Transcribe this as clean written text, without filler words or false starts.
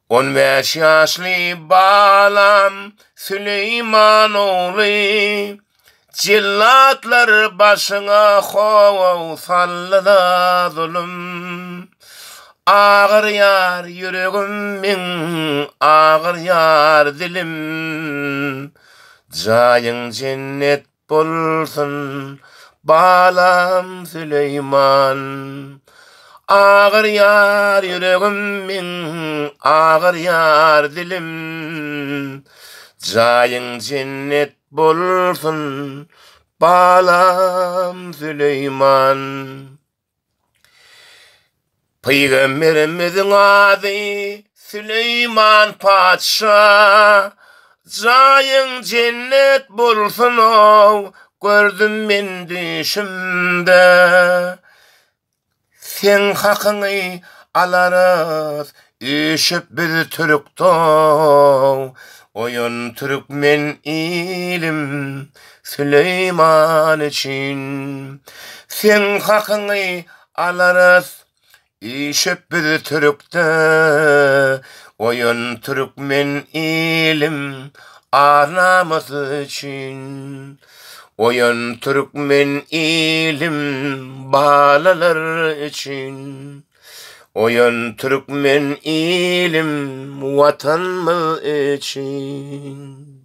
15 yaşlı balam Süleyman oğlu, cillatlar başına hov sallada zulüm. Ağır yar yüreğimin, ağır yar dilim. Cayın cennet bolsun balam Süleyman. Ağır yar yüreğimin, ağır yar dilim. Cayın cennet bolsun balam Süleyman. Peygamberimizin adı Süleyman Paşa. Cayın cennet bolsun o, gördüm men düşümde. Sen hakkını alarız, üşüp bir Türk'to. Oyun Türkmen ilim Süleyman için. Sen hakkını alarız, üşüp bir Türk'te. Oyun Türkmen ilim anamız için. Oyun Türkmen ilim balalar için. Oyun Türkmen ilim vatanımız için.